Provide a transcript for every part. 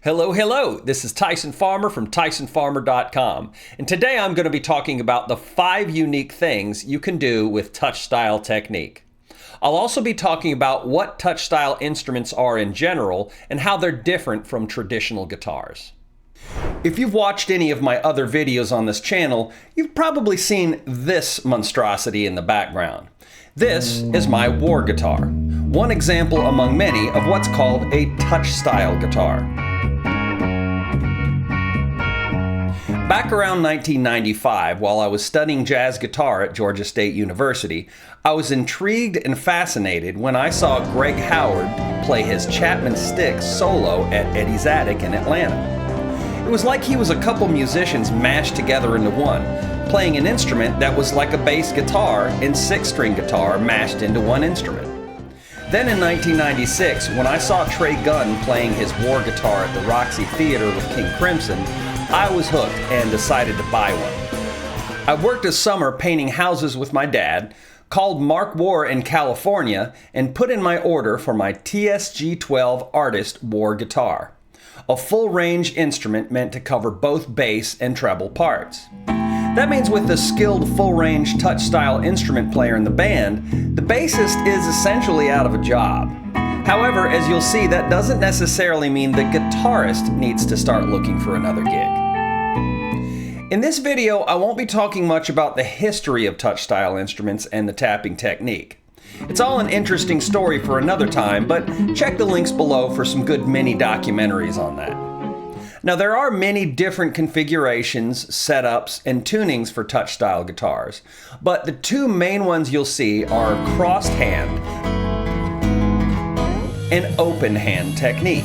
Hello, hello. This is Tyson Farmer from TysonFarmer.com. And today I'm going to be talking about the 5 unique things you can do with touchstyle technique. I'll also be talking about what touchstyle instruments are in general and how they're different from traditional guitars. If you've watched any of my other videos on this channel, you've probably seen this monstrosity in the background. This is my war guitar, one example among many of what's called a touchstyle guitar. Back around 1995, while I was studying jazz guitar at Georgia State University, I was intrigued and fascinated when I saw Greg Howard play his Chapman Stick solo at Eddie's Attic in Atlanta. It was like he was a couple musicians mashed together into one, playing an instrument that was like a bass guitar and 6-string guitar mashed into one instrument. Then in 1996, when I saw Trey Gunn playing his war guitar at the Roxy Theater with King Crimson, I was hooked and decided to buy one. I worked a summer painting houses with my dad, called Mark War in California, and put in my order for my TSG-12 Artist war guitar, a full-range instrument meant to cover both bass and treble parts. That means with a skilled full-range touch-style instrument player in the band, the bassist is essentially out of a job. However, as you'll see, that doesn't necessarily mean the guitarist needs to start looking for another gig. In this video, I won't be talking much about the history of touch-style instruments and the tapping technique. It's all an interesting story for another time, but check the links below for some good mini documentaries on that. Now, there are many different configurations, setups, and tunings for touch-style guitars, but the 2 main ones you'll see are crossed hand and open hand technique.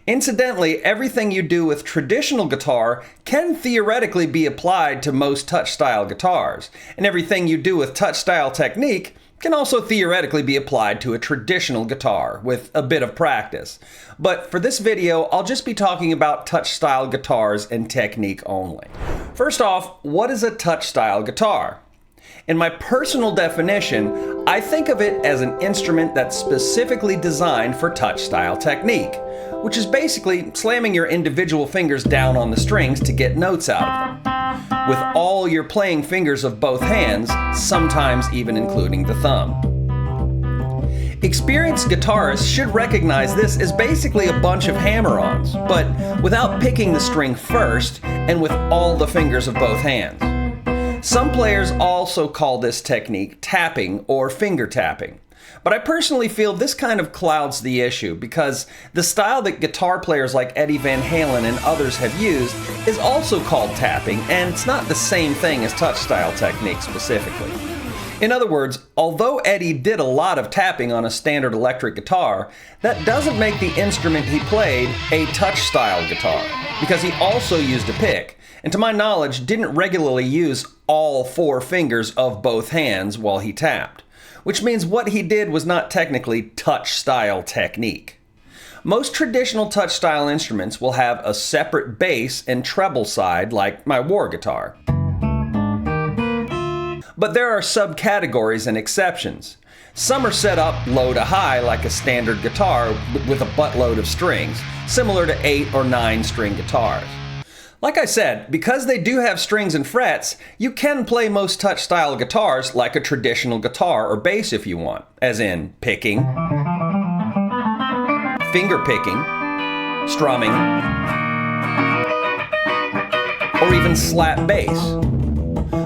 Incidentally, everything you do with traditional guitar can theoretically be applied to most touch-style guitars, and everything you do with touch-style technique can also theoretically be applied to a traditional guitar with a bit of practice. But for this video, I'll just be talking about touch-style guitars and technique only. First off, what is a touch-style guitar? In my personal definition, I think of it as an instrument that's specifically designed for touch-style technique, which is basically slamming your individual fingers down on the strings to get notes out of them, with all your playing fingers of both hands, sometimes even including the thumb. Experienced guitarists should recognize this as basically a bunch of hammer-ons, but without picking the string first and with all the fingers of both hands. Some players also call this technique tapping or finger tapping. But I personally feel this kind of clouds the issue because the style that guitar players like Eddie Van Halen and others have used is also called tapping, and it's not the same thing as touch-style technique specifically. In other words, although Eddie did a lot of tapping on a standard electric guitar, that doesn't make the instrument he played a touch-style guitar, because he also used a pick, and to my knowledge didn't regularly use all 4 fingers of both hands while he tapped. Which means what he did was not technically touch-style technique. Most traditional touch-style instruments will have a separate bass and treble side like my war guitar. But there are subcategories and exceptions. Some are set up low to high like a standard guitar with a buttload of strings, similar to 8 or 9 string guitars. Like I said, because they do have strings and frets, you can play most touch-style guitars like a traditional guitar or bass if you want, as in picking, finger picking, strumming, or even slap bass.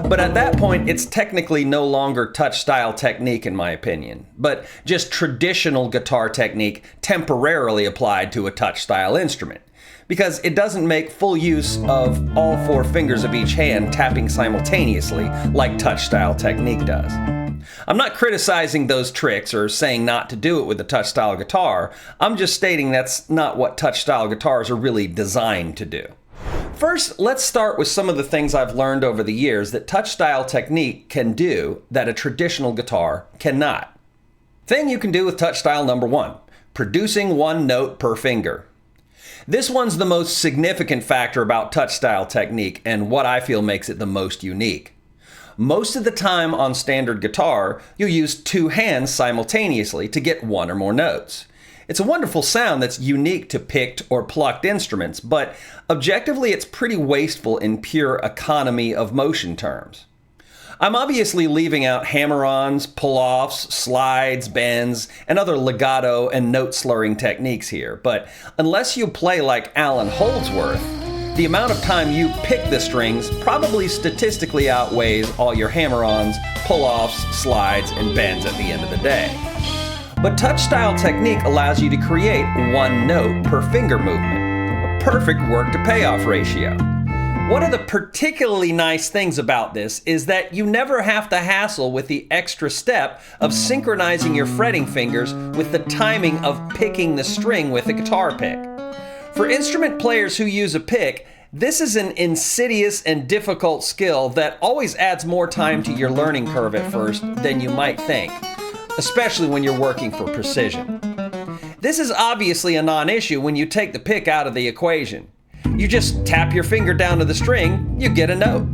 But at that point, it's technically no longer touch-style technique in my opinion, but just traditional guitar technique temporarily applied to a touch-style instrument, because it doesn't make full use of all 4 fingers of each hand tapping simultaneously like touch-style technique does. I'm not criticizing those tricks or saying not to do it with a touch-style guitar. I'm just stating that's not what touch-style guitars are really designed to do. First, let's start with some of the things I've learned over the years that touch-style technique can do that a traditional guitar cannot. Thing you can do with touch-style number 1, producing 1 note per finger. This one's the most significant factor about touch-style technique and what I feel makes it the most unique. Most of the time on standard guitar, you'll use two hands simultaneously to get one or more notes. It's a wonderful sound that's unique to picked or plucked instruments, but objectively it's pretty wasteful in pure economy of motion terms. I'm obviously leaving out hammer-ons, pull-offs, slides, bends, and other legato and note-slurring techniques here, but unless you play like Alan Holdsworth, the amount of time you pick the strings probably statistically outweighs all your hammer-ons, pull-offs, slides, and bends at the end of the day. But touch-style technique allows you to create one note per finger movement, a perfect work-to-payoff ratio. One of the particularly nice things about this is that you never have to hassle with the extra step of synchronizing your fretting fingers with the timing of picking the string with a guitar pick. For instrument players who use a pick, this is an insidious and difficult skill that always adds more time to your learning curve at first than you might think, especially when you're working for precision. This is obviously a non-issue when you take the pick out of the equation. You just tap your finger down to the string, you get a note.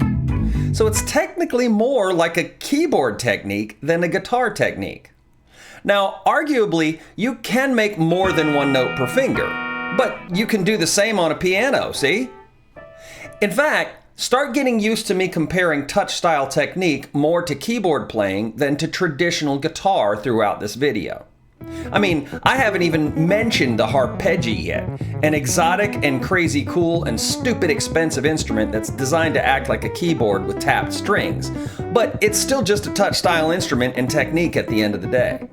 So it's technically more like a keyboard technique than a guitar technique. Now, arguably, you can make more than one note per finger, but you can do the same on a piano, see? In fact, start getting used to me comparing touch-style technique more to keyboard playing than to traditional guitar throughout this video. I mean, I haven't even mentioned the harpeggi yet, an exotic and crazy cool and stupid expensive instrument that's designed to act like a keyboard with tapped strings, but it's still just a touch-style instrument and technique at the end of the day.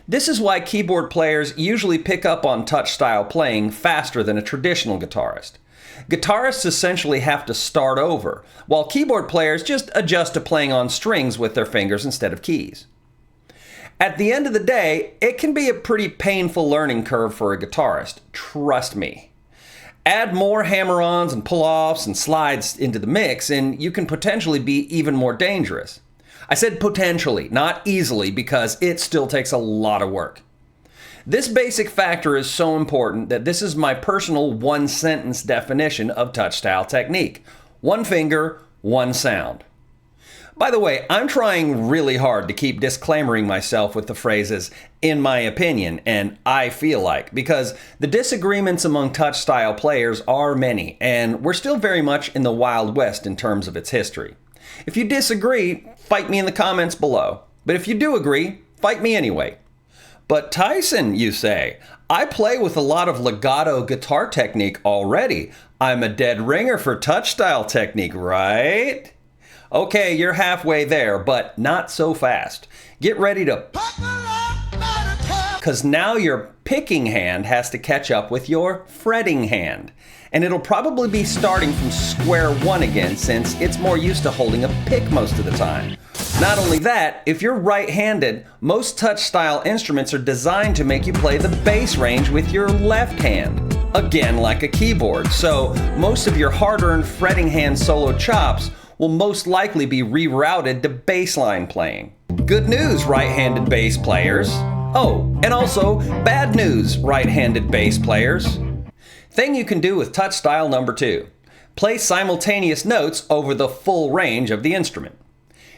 This is why keyboard players usually pick up on touch-style playing faster than a traditional guitarist. Guitarists essentially have to start over, while keyboard players just adjust to playing on strings with their fingers instead of keys. At the end of the day, it can be a pretty painful learning curve for a guitarist, trust me. Add more hammer-ons and pull-offs and slides into the mix, and you can potentially be even more dangerous. I said potentially, not easily, because it still takes a lot of work. This basic factor is so important that this is my personal one-sentence definition of touch-style technique. One finger, one sound. By the way, I'm trying really hard to keep disclaimering myself with the phrases, in my opinion, and I feel like, because the disagreements among touch-style players are many, and we're still very much in the Wild West in terms of its history. If you disagree, fight me in the comments below. But if you do agree, fight me anyway. But Tyson, you say, I play with a lot of legato guitar technique already. I'm a dead ringer for touch-style technique, right? Okay, you're halfway there, but not so fast. Get ready to... because now your picking hand has to catch up with your fretting hand. And it'll probably be starting from square one again since it's more used to holding a pick most of the time. Not only that, if you're right-handed, most touch-style instruments are designed to make you play the bass range with your left hand. Again, like a keyboard, so most of your hard-earned fretting hand solo chops will most likely be rerouted to bassline playing. Good news, right-handed bass players. Oh, and also bad news, right-handed bass players. Thing you can do with touch style number 2. Play simultaneous notes over the full range of the instrument.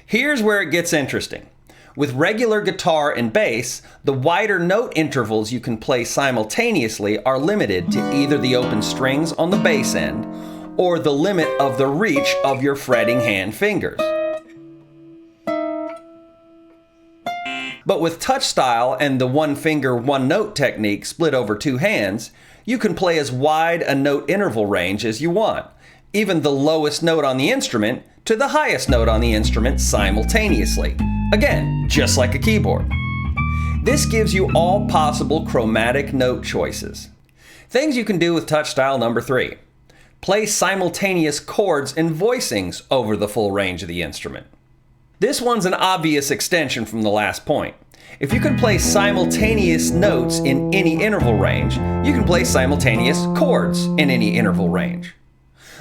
Here's where it gets interesting. With regular guitar and bass, the wider note intervals you can play simultaneously are limited to either the open strings on the bass end or the limit of the reach of your fretting hand fingers. But with touch style and the one finger, one note technique split over two hands, you can play as wide a note interval range as you want, even the lowest note on the instrument to the highest note on the instrument simultaneously. Again, just like a keyboard. This gives you all possible chromatic note choices. Things you can do with touch style number 3. Play simultaneous chords and voicings over the full range of the instrument. This one's an obvious extension from the last point. If you can play simultaneous notes in any interval range, you can play simultaneous chords in any interval range.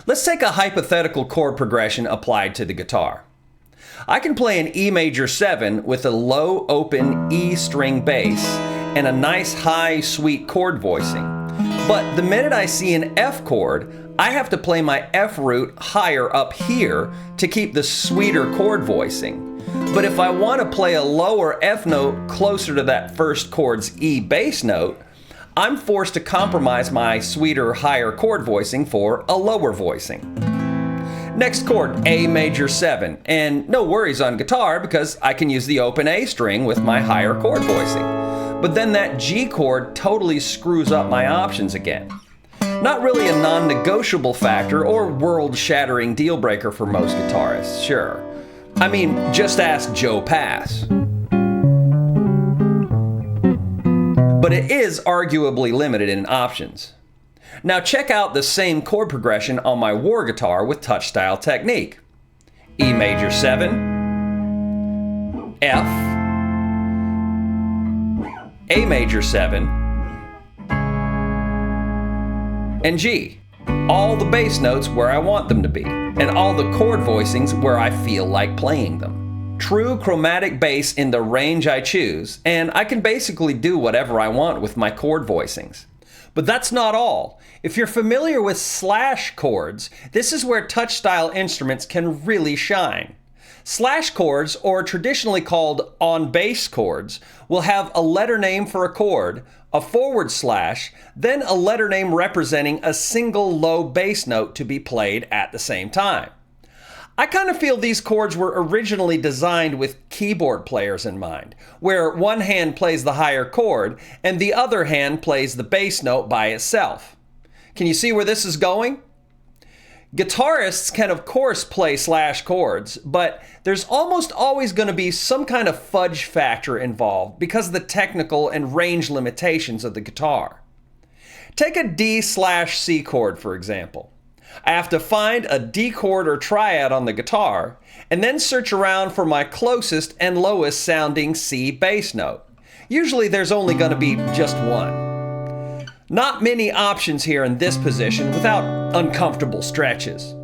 Let's take a hypothetical chord progression applied to the guitar. I can play an E major 7 with a low open E string bass and a nice high sweet chord voicing. But the minute I see an F chord, I have to play my F root higher up here to keep the sweeter chord voicing. But if I want to play a lower F note closer to that first chord's E bass note, I'm forced to compromise my sweeter higher chord voicing for a lower voicing. Next chord, A major 7, and no worries on guitar because I can use the open A string with my higher chord voicing. But then that G chord totally screws up my options again. Not really a non-negotiable factor or world-shattering deal breaker for most guitarists, sure. I mean, just ask Joe Pass. But it is arguably limited in options. Now check out the same chord progression on my war guitar with touch-style technique. E major 7, F, A major 7, and G. All the bass notes where I want them to be, and all the chord voicings where I feel like playing them. True chromatic bass in the range I choose, and I can basically do whatever I want with my chord voicings. But that's not all. If you're familiar with slash chords, this is where touch-style instruments can really shine. Slash chords, or traditionally called on-bass chords, will have a letter name for a chord, a forward slash, then a letter name representing a single low bass note to be played at the same time. I kind of feel these chords were originally designed with keyboard players in mind, where one hand plays the higher chord and the other hand plays the bass note by itself. Can you see where this is going? Guitarists can of course play slash chords, but there's almost always going to be some kind of fudge factor involved because of the technical and range limitations of the guitar. Take a D/C chord, for example. I have to find a D chord or triad on the guitar, and then search around for my closest and lowest sounding C bass note. Usually there's only going to be just one. Not many options here in this position without uncomfortable stretches.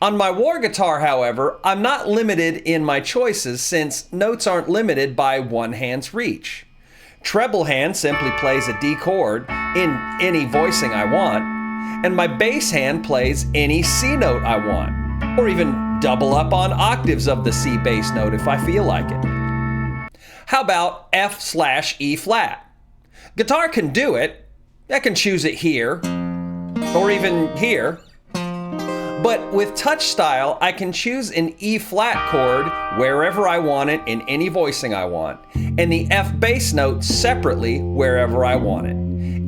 On my war guitar, however, I'm not limited in my choices since notes aren't limited by one hand's reach. Treble hand simply plays a D chord in any voicing I want, and my bass hand plays any C note I want, or even double up on octaves of the C bass note if I feel like it. How about F/E flat? Guitar can do it. I can choose it here, or even here. But with touch style, I can choose an E flat chord wherever I want it in any voicing I want, and the F bass note separately wherever I want it,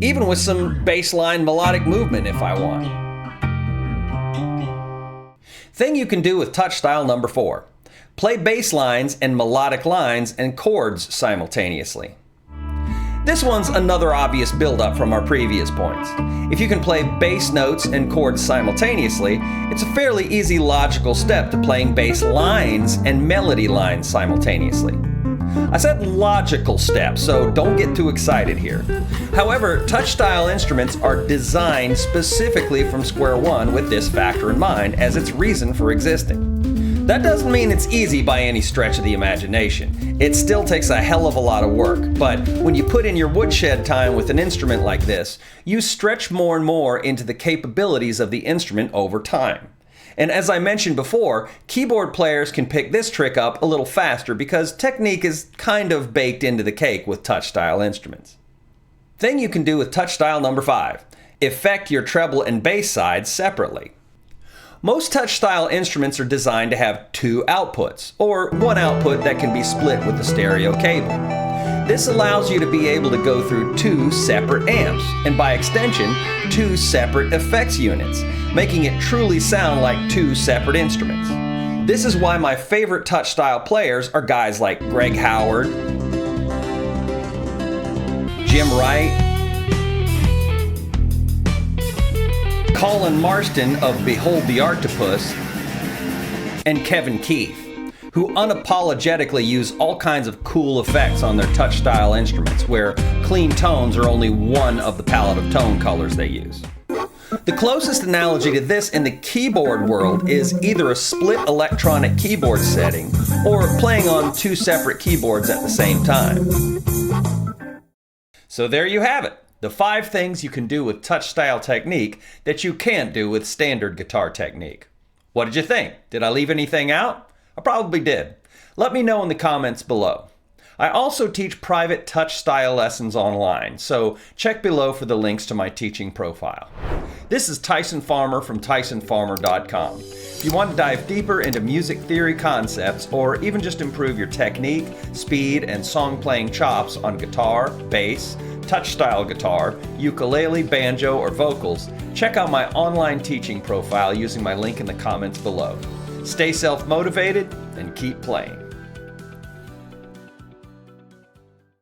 even with some bassline melodic movement if I want. Thing you can do with touch style number 4. Play bass lines and melodic lines and chords simultaneously. This one's another obvious build-up from our previous points. If you can play bass notes and chords simultaneously, it's a fairly easy logical step to playing bass lines and melody lines simultaneously. I said logical step, so don't get too excited here. However, touch-style instruments are designed specifically from square one with this factor in mind as its reason for existing. That doesn't mean it's easy by any stretch of the imagination. It still takes a hell of a lot of work, but when you put in your woodshed time with an instrument like this, you stretch more and more into the capabilities of the instrument over time. And as I mentioned before, keyboard players can pick this trick up a little faster because technique is kind of baked into the cake with touch-style instruments. Thing you can do with touch-style number 5. Effect your treble and bass sides separately. Most touch-style instruments are designed to have 2 outputs, or one output that can be split with a stereo cable. This allows you to be able to go through 2 separate amps, and by extension, 2 separate effects units, making it truly sound like 2 separate instruments. This is why my favorite touch-style players are guys like Greg Howard, Jim Wright, Colin Marston of Behold the Arctopus, and Kevin Keith, who unapologetically use all kinds of cool effects on their touch-style instruments, where clean tones are only one of the palette of tone colors they use. The closest analogy to this in the keyboard world is either a split electronic keyboard setting or playing on 2 separate keyboards at the same time. So there you have it. The 5 things you can do with touch-style technique that you can't do with standard guitar technique. What did you think? Did I leave anything out? I probably did. Let me know in the comments below. I also teach private touch-style lessons online, so check below for the links to my teaching profile. This is Tyson Farmer from TysonFarmer.com. If you want to dive deeper into music theory concepts or even just improve your technique, speed, and song playing chops on guitar, bass, touch-style guitar, ukulele, banjo, or vocals, check out my online teaching profile using my link in the comments below. Stay self-motivated and keep playing.